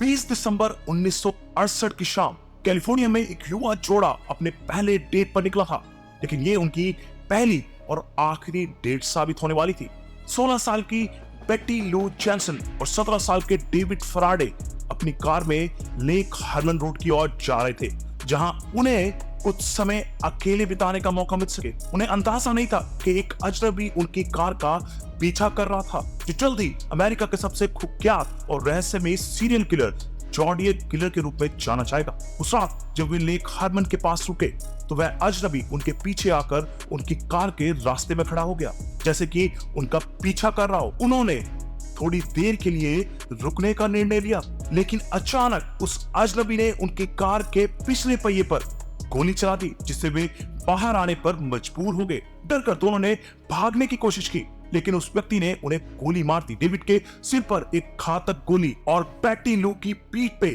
20 दिसंबर 1968 की शाम कैलिफोर्निया में एक युवा जोड़ा अपने पहले डेट पर निकला था, लेकिन ये उनकी पहली और आखिरी डेट साबित होने वाली थी। 16 साल की बेटी लू जैनसन और 17 साल के डेविड फराडे अपनी कार में लेक हर्मन रोड की ओर जा रहे थे, जहां उन्हें कुछ समय अकेले बिताने का मौका मिल सके। उन्हें अंदाजा नहीं था कि एक अजनबी उनकी कार का पीछा कर रहा था, जो जल्द ही अमेरिका के सबसे कुख्यात और रहस्यमयी सीरियल किलर ज़ोडिएक किलर के रूप में जाना जाएगा। उस रात जब वे लेक हार्मन के पास रुके तो वह अजनबी उनके पीछे आकर उनकी कार के रास्ते में खड़ा हो गया, जैसे कि उनका पीछा कर रहा हो। उन्होंने थोड़ी देर के लिए रुकने का निर्णय लिया, लेकिन अचानक उस अजनबी ने उनकी कार के पिछले पहिए पर गोली चला दी, जिससे वे बाहर आने पर मजबूर हो गए। डरकर दोनों ने भागने की कोशिश की, लेकिन उस व्यक्ति ने उन्हें गोली मार दी। डेविड के सिर पर एक घातक गोली और बेटी लू की पीठ पे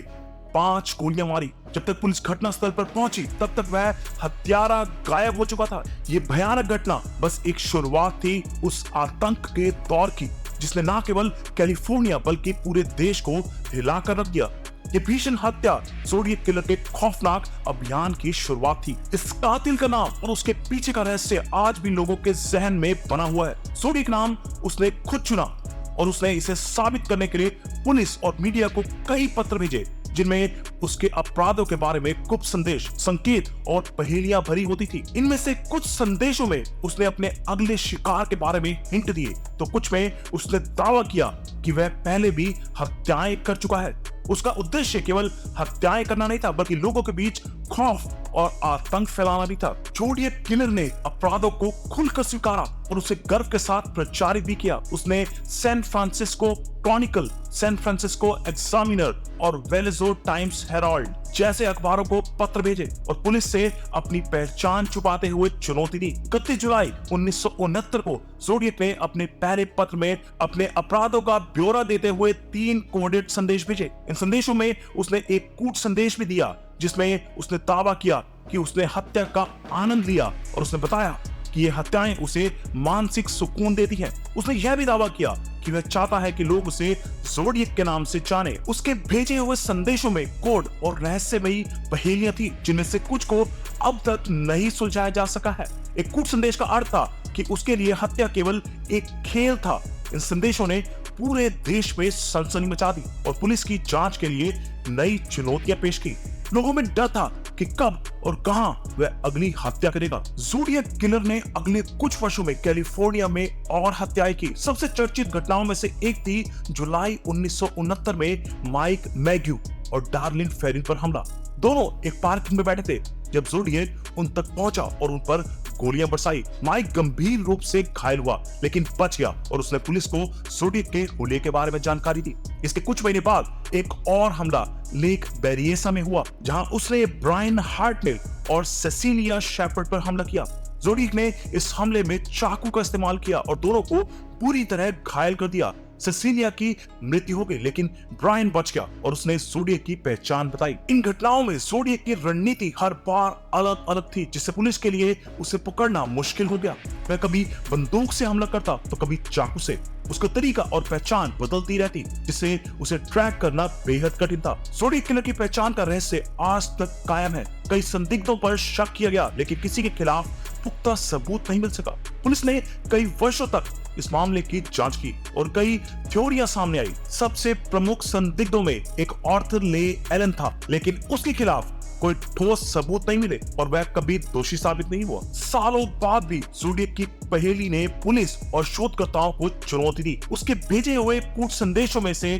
5 गोलियां मारी। जब तक पुलिस घटनास्थल पर पहुंची तब तक वह हत्यारा गायब हो चुका था। ये भयानक घटना बस एक शुरुआत थी उस आतंक के दौर की, जिसने न केवल कैलिफोर्निया बल्कि पूरे देश को हिलाकर रख दिया। ये भीषण हत्या ज़ोडिएक किलर के खौफनाक अभियान की शुरुआत थी। इस कातिल का नाम और उसके पीछे का रहस्य आज भी लोगों के जहन में बना हुआ है। ज़ोडिएक नाम उसने खुद चुना और उसने इसे साबित करने के लिए पुलिस और मीडिया को कई पत्र भेजे, जिनमें उसके अपराधों के बारे में गुप्त संदेश, संकेत और पहेलियां भरी होती थी। इनमें से कुछ संदेशों में उसने अपने अगले शिकार के बारे में हिंट दिए, तो कुछ में उसने दावा किया कि वह पहले भी हत्याएं कर चुका है। उसका उद्देश्य केवल हत्याएं करना नहीं था, बल्कि लोगों के बीच खौफ और आतंक फैलाना भी था। ज़ोडिएक किलर ने अपराधों को खुलकर स्वीकारा और उसे गर्व के साथ प्रचारित भी किया। उसने San Francisco Chronicle, San Francisco Examiner और वेलेजो टाइम्स हेराल्ड जैसे अखबारों को पत्र भेजे और पुलिस से अपनी पहचान छुपाते हुए चुनौती दी। 31 जुलाई 1969 को ज़ोडिएक ने अपने पहले पत्र में अपने अपराधों का ब्यौरा देते हुए 3 कोडेड संदेश भेजे। इन संदेशों में उसने एक कूट संदेश भी दिया, जिसमें उसने दावा किया कि उसने हत्या का आनंद लिया और उसने बताया कि ये हत्याएं उसे मानसिक सुकून देती हैं। उसने यह भी दावा किया कि वह चाहता है कि लोग उसे ज़ोडिएक के नाम से जाने। उसके भेजे हुए संदेशों में कोड और रहस्यमयी पहेलियां थी, जिनमें से कुछ को अब तक नहीं सुलझाया जा सका है। एक कूट संदेश का अर्थ था कि उसके लिए हत्या केवल एक खेल था। इन संदेशों ने पूरे देश में सनसनी मचा दी और पुलिस की जांच के लिए नई चुनौतियां पेश की। लोगों में डर था कि कब और कहां वह अगली हत्या करेगा। ज़ोडिएक किलर ने अगले कुछ वर्षों में कैलिफोर्निया में और हत्याएं की। सबसे चर्चित घटनाओं में से एक थी जुलाई 1969 में माइक मैग्यू और डार्लिन फेरिन पर हमला। दोनों एक पार्किंग में बैठे थे जब ज़ोडिएक उन तक पहुंचा और उन पर गोलियां बरसाई। माइक गंभीर रूप से घायल हुआ, लेकिन बच गया और उसने पुलिस को ज़ोडिएक के हुलिये के बारे में जानकारी दी। इसके कुछ महीने बाद एक और हमला लेक बेरिएसा में हुआ, जहां उसने ब्रायन हार्टनेल और सेसिलिया शेपर्ड पर हमला किया। ज़ोडिएक ने इस हमले में चाकू का इस्तेमाल किया और दोनों को पूरी तरह घायल कर दिया। सेसिलिया की मृत्यु हो गई, लेकिन ब्रायन बच गया और उसने ज़ोडिएक की पहचान बताई। इन घटनाओं में ज़ोडिएक की रणनीति हर बार अलग अलग थी, जिससे पुलिस के लिए उसे पकड़ना मुश्किल हो गया। वह कभी बंदूक से हमला करता तो कभी चाकू से। उसका तरीका और पहचान बदलती रहती, जिससे उसे ट्रैक करना बेहद कठिन था। ज़ोडिएक किलर की पहचान का रहस्य आज तक कायम है। कई संदिग्धों पर शक किया गया, लेकिन किसी के खिलाफ पुख्ता सबूत नहीं मिल सका। पुलिस ने कई वर्षों तक इस मामले की जांच की और कई थ्योरियां सामने आई। सबसे प्रमुख संदिग्धों में एक आर्थर ले एलन था, लेकिन उसके खिलाफ कोई ठोस सबूत नहीं मिले और वह कभी दोषी साबित नहीं हुआ। सालों बाद भी ज़ोडिएक की पहेली ने पुलिस और शोधकर्ताओं को चुनौती दी। उसके भेजे हुए कूट संदेशों में से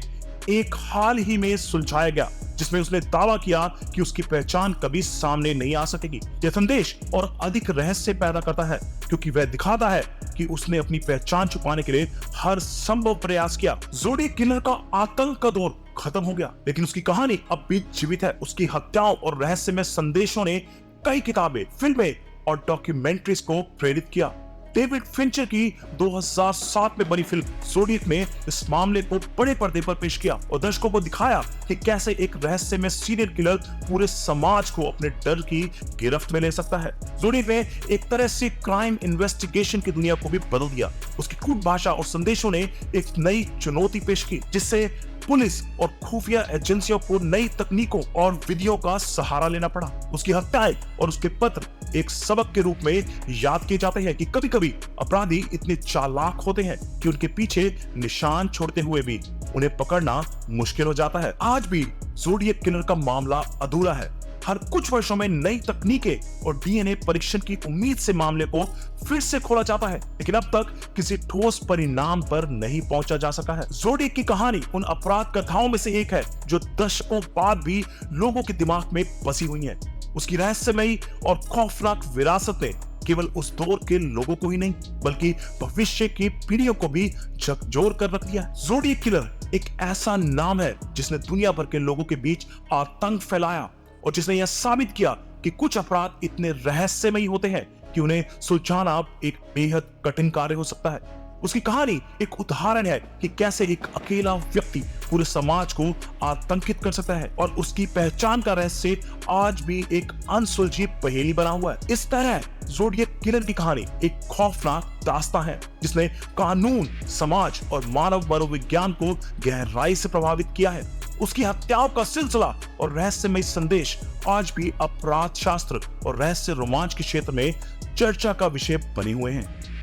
एक हाल ही में सुलझाया गया, जिसमें उसने दावा किया कि उसकी पहचान कभी सामने नहीं आ सकेगी। यह संदेश और अधिक रहस्य पैदा करता है, क्योंकि वह दिखाता है कि उसने अपनी पहचान छुपाने के लिए हर संभव प्रयास किया। ज़ोडिएक किलर का आतंक का दौर खत्म हो गया, लेकिन उसकी कहानी अब भी जीवित है। उसकी हत्याओं और रहस्यमय संदेशों ने कई किताबें, फिल्में और डॉक्यूमेंट्रीज को प्रेरित किया। डेविड फिंचर की 2007 में बनी फिल्म ज़ोडिएक ने इस मामले को बड़े पर्दे पर पेश किया और दर्शकों को दिखाया कि कैसे एक रहस्यमय सीरियल किलर पूरे समाज को अपने डर की गिरफ्त में ले सकता है। ज़ोडिएक ने एक तरह से क्राइम इन्वेस्टिगेशन की दुनिया को भी बदल दिया। उसकी कूट भाषा और संदेशों ने एक नई चुनौती पेश की, जिससे पुलिस और खुफिया एजेंसियों को नई तकनीकों और विधियों का सहारा लेना पड़ा। उसकी हत्याएं और उसके पत्र एक सबक के रूप में याद किए जाते हैं कि कभी-कभी अपराधी इतने चालाक होते हैं कि उनके पीछे निशान छोड़ते हुए भी उन्हें पकड़ना मुश्किल हो जाता है। आज भी ज़ोडिएक किलर का मामला अधूरा है। हर कुछ वर्षों में नई तकनीकें और डीएनए परीक्षण की उम्मीद से मामले को फिर से खोला जाता है, लेकिन अब तक किसी ठोस परिणाम पर नहीं पहुंचा जा सका है। ज़ोडिएक की कहानी उन अपराध कथाओं में से एक है जो दशकों बाद भी लोगों के दिमाग में बसी हुई है। उसकी रहस्यमयी और खौफनाक विरासत ने केवल उस दौर के लोगों को ही नहीं बल्कि भविष्य की पीढ़ियों को भी झकझोर कर रख दिया। ज़ोडिएक किलर एक ऐसा नाम है जिसने दुनिया भर के लोगों के बीच आतंक फैलाया और जिसने यह साबित किया कि कुछ अपराध इतने रहस्यमयी होते हैं कि उन्हें सुलझाना एक बेहद कठिन कार्य हो सकता है। उसकी कहानी एक उदाहरण है कि कैसे एक अकेला व्यक्ति पूरे समाज को आतंकित कर सकता है और उसकी पहचान का रहस्य आज भी एक अनसुलझी पहेली बना हुआ है। इस तरह ज़ोडिएक किलर की कहानी एक खौफनाक दास्तां है जिसने कानून, समाज और मानव मनोविज्ञान को गहराई से प्रभावित किया है। उसकी हत्याओं का सिलसिला और रहस्यमय संदेश आज भी अपराध शास्त्र और रहस्य रोमांच के क्षेत्र में चर्चा का विषय बने हुए हैं।